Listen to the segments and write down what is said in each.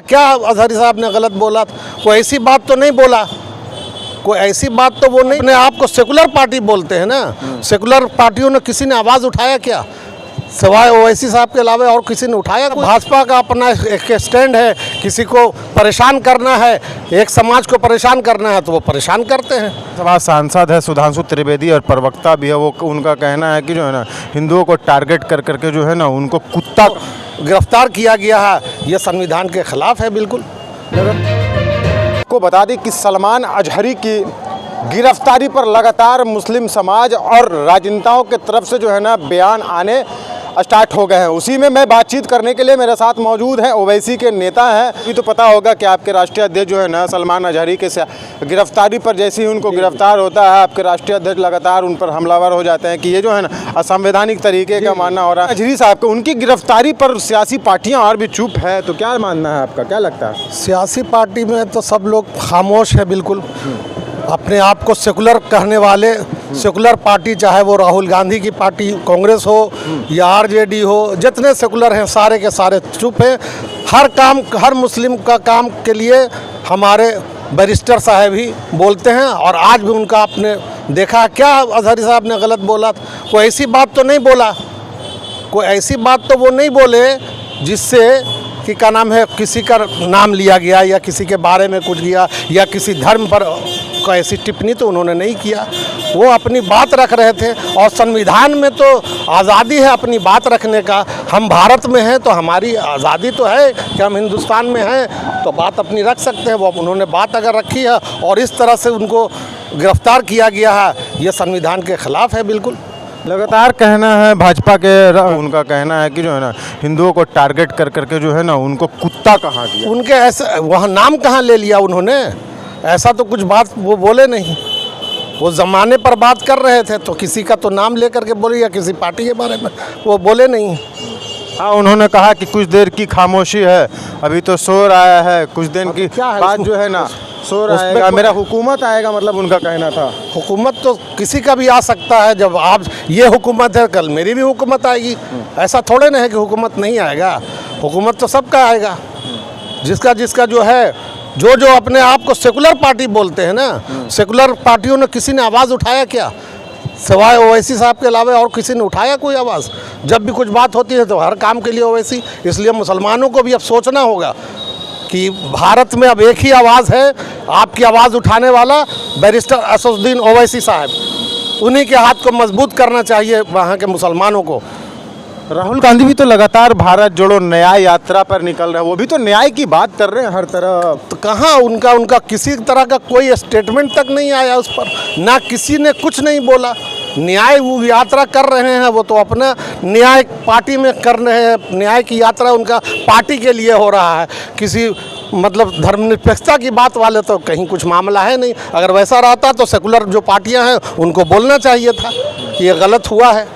क्या अजहरी साहब ने गलत बोला? कोई ऐसी बात तो नहीं बोला, कोई ऐसी बात तो वो नहीं। अपने आप को सेकुलर पार्टी बोलते हैं ना, सेकुलर पार्टियों ने किसी ने आवाज़ उठाया क्या? सिवाय ओवैसी साहब के अलावा और किसी ने उठाया? भाजपा का अपना एक स्टैंड है, किसी को परेशान करना है, एक समाज को परेशान करना है तो वो परेशान करते हैं। सभा सांसद है सुधांशु त्रिवेदी और प्रवक्ता भी है, वो उनका कहना है कि जो है ना हिंदुओं को टारगेट कर करके जो है ना उनको कुत्ता गिरफ्तार किया गया है, ये संविधान के खिलाफ है बिल्कुल। को बता दें कि सलमान अजहरी की गिरफ्तारी पर लगातार मुस्लिम समाज और राजनेताओं के तरफ से जो है ना बयान आने स्टार्ट हो गए हैं। उसी में मैं बातचीत करने के लिए मेरे साथ मौजूद हैं ओवैसी के नेता हैं। अभी तो पता होगा कि आपके राष्ट्रीय अध्यक्ष जो है ना सलमान अजहरी के गिरफ्तारी पर जैसे ही उनको गिरफ्तार होता है, आपके राष्ट्रीय अध्यक्ष लगातार उन पर हमलावर हो जाते हैं कि ये जो है ना असंवैधानिक तरीके का मानना हो रहा है। अजहरी साहब को उनकी गिरफ्तारी पर सियासी पार्टियाँ और भी चुप है, तो क्या मानना है आपका, क्या लगता है? सियासी पार्टी में तो सब लोग खामोश है बिल्कुल। अपने आप को सेकुलर कहने वाले सेकुलर पार्टी, चाहे वो राहुल गांधी की पार्टी कांग्रेस हो या आरजेडी हो, जितने सेकुलर हैं सारे के सारे चुप हैं। हर काम, हर मुस्लिम का काम के लिए हमारे बैरिस्टर साहब ही बोलते हैं, और आज भी उनका आपने देखा क्या अजहरी साहब ने गलत बोला? कोई ऐसी बात तो नहीं बोला, कोई ऐसी बात तो वो नहीं बोले जिससे कि क्या नाम है किसी का नाम लिया गया या किसी के बारे में कुछ किया या किसी धर्म पर कोई ऐसी टिप्पणी तो उन्होंने नहीं किया। वो अपनी बात रख रहे थे, और संविधान में तो आज़ादी है अपनी बात रखने का। हम भारत में हैं तो हमारी आज़ादी तो है कि हम हिंदुस्तान में हैं तो बात अपनी रख सकते हैं। वो उन्होंने बात अगर रखी है और इस तरह से उनको गिरफ्तार किया गया है, ये संविधान के खिलाफ है बिल्कुल। लगातार कहना है भाजपा के, उनका कहना है कि जो है ना हिंदुओं को टारगेट कर करके जो है ना उनको कुत्ता कहा दिया। उनके ऐसा वहाँ नाम कहाँ ले लिया उन्होंने? ऐसा तो कुछ बात वो बोले नहीं। वो ज़माने पर बात कर रहे थे तो किसी का तो नाम ले करके बोले या किसी पार्टी के बारे में वो बोले नहीं। हाँ, उन्होंने कहा कि कुछ देर की खामोशी है, अभी तो शोर आया है, कुछ दिन की बात जो है ना शोर आएगा, मेरा हुकूमत आएगा, मतलब उनका कहना था। हुकूमत तो किसी का भी आ सकता है। जब आप ये हुकूमत है, कल मेरी भी हुकूमत आएगी। ऐसा थोड़े ना है कि हुकूमत नहीं आएगा, हुकूमत तो सबका आएगा। जिसका जिसका जो है, जो जो अपने आप को सेकुलर पार्टी बोलते हैं ना, सेकुलर पार्टियों ने किसी ने आवाज़ उठाया क्या? सिवाय ओवैसी साहब के अलावा और किसी ने उठाया कोई आवाज़? जब भी कुछ बात होती है तो हर काम के लिए ओवैसी। इसलिए मुसलमानों को भी अब सोचना होगा कि भारत में अब एक ही आवाज़ है, आपकी आवाज़ उठाने वाला बैरिस्टर असदुद्दीन ओवैसी साहब। उन्हीं के हाथ को मजबूत करना चाहिए वहाँ के मुसलमानों को। राहुल गांधी भी तो लगातार भारत जोड़ो न्याय यात्रा पर निकल रहे हैं, वो भी तो न्याय की बात कर रहे हैं हर तरफ। तो कहाँ उनका किसी तरह का कोई स्टेटमेंट तक नहीं आया उस पर, ना किसी ने कुछ नहीं बोला। न्याय वो यात्रा कर रहे हैं, वो तो अपना न्याय पार्टी में कर रहे हैं। न्याय की यात्रा उनका पार्टी के लिए हो रहा है, किसी मतलब धर्मनिरपेक्षता की बात वाले तो कहीं कुछ मामला है नहीं। अगर वैसा रहता तो सेकुलर जो पार्टियां हैं उनको बोलना चाहिए था कि ये गलत हुआ है।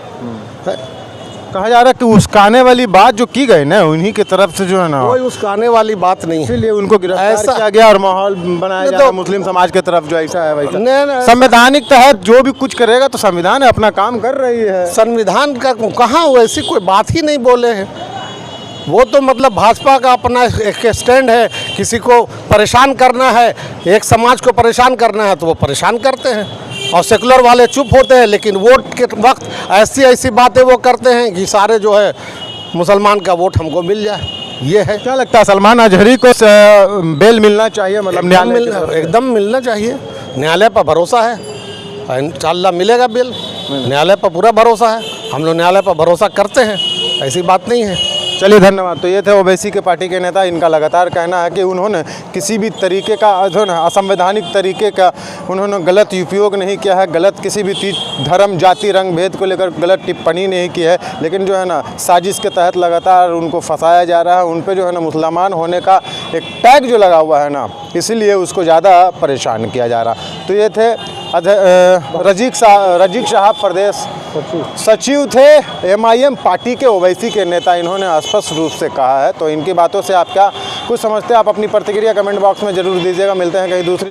कहा जा रहा है कि उस्काने वाली बात जो की गई ना उन्हीं की तरफ से जो है ना, कोई उस्काने वाली बात नहीं है, इसीलिए उनको गिरफ्तार किया गया और माहौल बनाया जा रहा है मुस्लिम समाज की तरफ जो ऐसा है वैसा। संवैधानिक तहत जो भी कुछ करेगा तो संविधान अपना काम कर रही है। संविधान का कहाँ वैसी कोई बात ही नहीं बोले हैं। वो तो मतलब भाजपा का अपना एक स्टैंड है, किसी को परेशान करना है, एक समाज को परेशान करना है तो वो परेशान करते हैं, और सेकुलर वाले चुप होते हैं। लेकिन वोट के वक्त ऐसी ऐसी बातें वो करते हैं कि सारे जो है मुसलमान का वोट हमको मिल जाए। ये है। क्या लगता है सलमान अजहरी को बेल मिलना चाहिए? मतलब एकदम मिलना चाहिए। न्यायालय पर भरोसा है, इंशाअल्लाह मिलेगा बेल। न्यायालय पर पूरा भरोसा है, हम लोग न्यायालय पर भरोसा करते हैं, ऐसी बात नहीं है। चलिए धन्यवाद। तो ये थे ओवैसी के पार्टी के नेता। इनका लगातार कहना है कि उन्होंने किसी भी तरीके का जो है असंवैधानिक तरीके का उन्होंने गलत उपयोग नहीं किया है, गलत किसी भी धर्म जाति रंग भेद को लेकर गलत टिप्पणी नहीं की है। लेकिन जो है ना साजिश के तहत लगातार उनको फंसाया जा रहा है, उन पर जो है ना मुसलमान होने का एक टैग जो लगा हुआ है ना, इसीलिए उसको ज़्यादा परेशान किया जा रहा। तो ये थे रजीक साहब प्रदेश सचिव थे MIM पार्टी के ओवैसी के नेता। इन्होंने स्पष्ट रूप से कहा है। तो इनकी बातों से आप क्या कुछ समझते हैं? आप अपनी प्रतिक्रिया कमेंट बॉक्स में ज़रूर दीजिएगा। मिलते हैं कहीं दूसरी